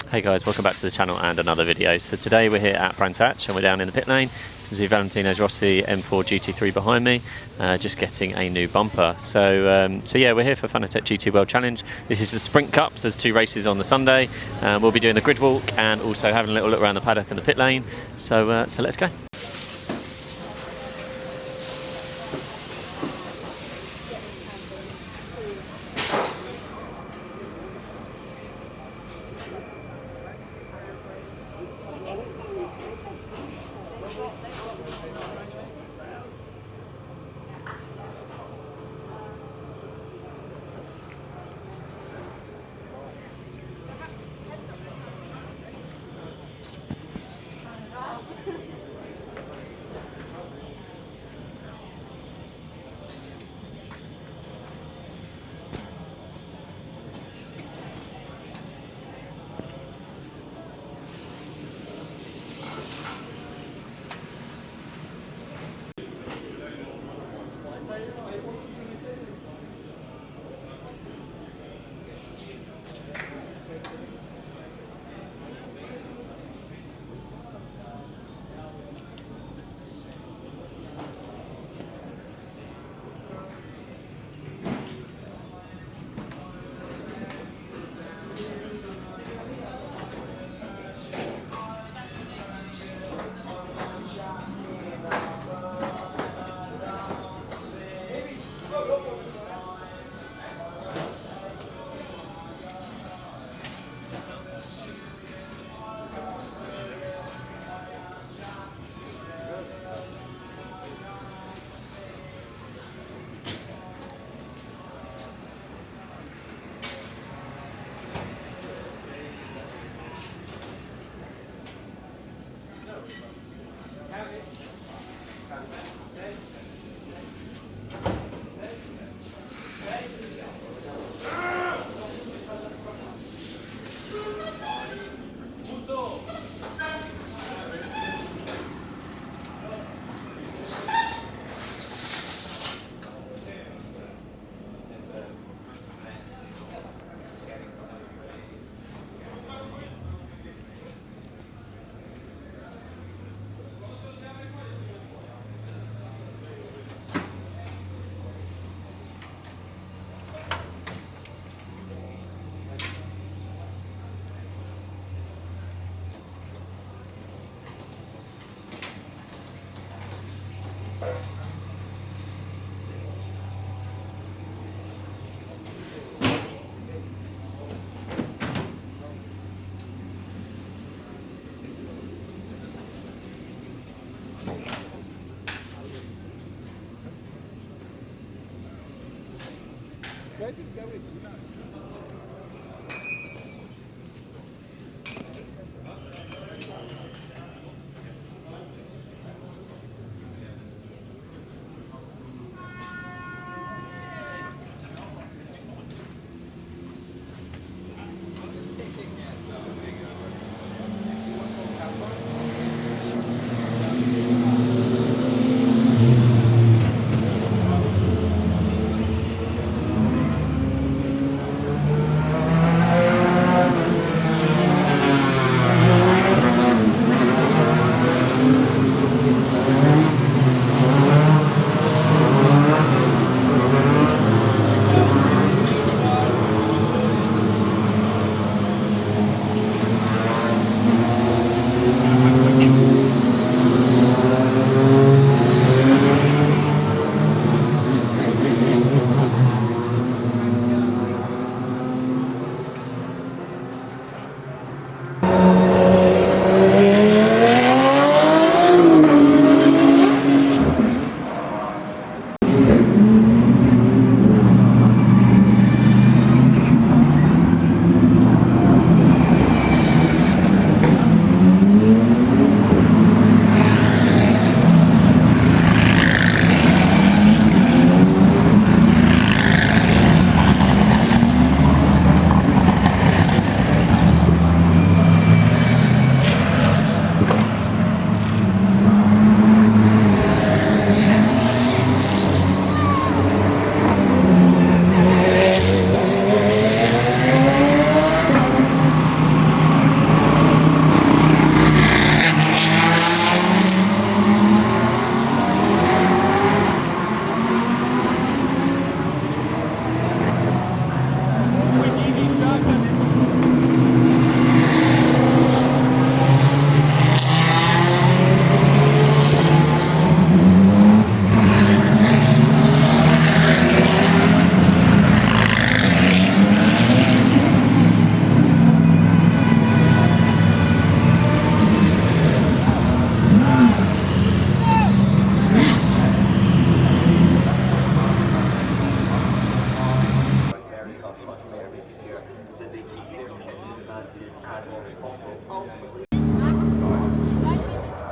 Hey guys, welcome back to the channel and another video. So today we're here at Brands Hatch and we're down in the pit lane. You can see Valentino Rossi M4 GT3 behind me, just getting a new bumper. So yeah, we're here for Fanatec GT World Challenge. This is the Sprint Cup, so there's 2 races on the Sunday. We'll be doing the grid walk and also having a little look around the paddock and the pit lane. So let's go.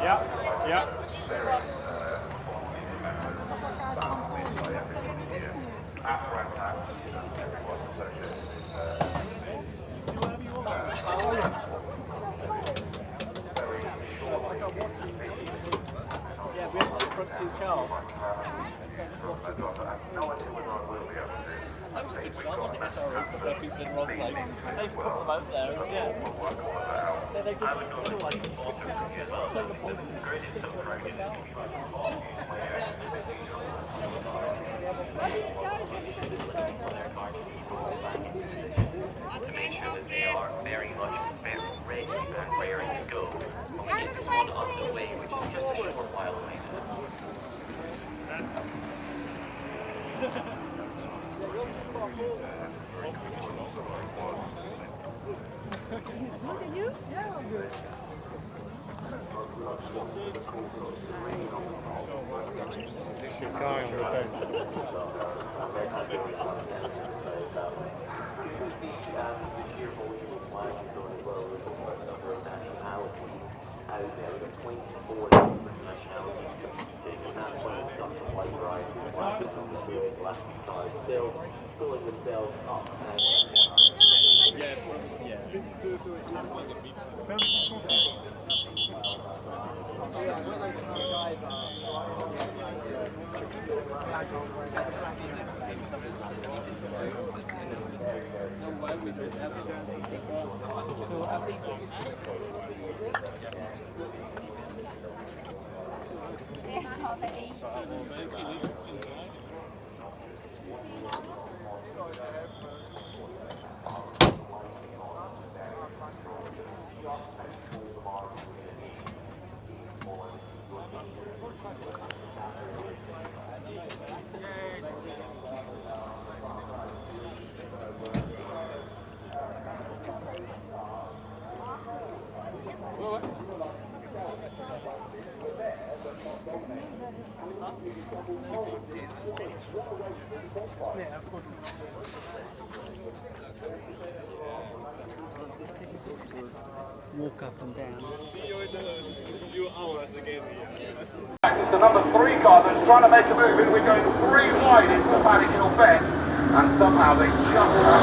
Yeah. Yeah, we have the front two cars. That was a good start, wasn't it, SRE, for where people in the wrong place? Because they put them out there, yeah. Yeah, they did. Otherwise, to make sure that they are very much ready and raring to go when we get this one underway, which is just a short while away now. Still pulling themselves up. It's difficult to walk up and down. It's the number 3 car that's trying to make a move in. We're going 3 wide into Paddock Hill Bend, and somehow they just about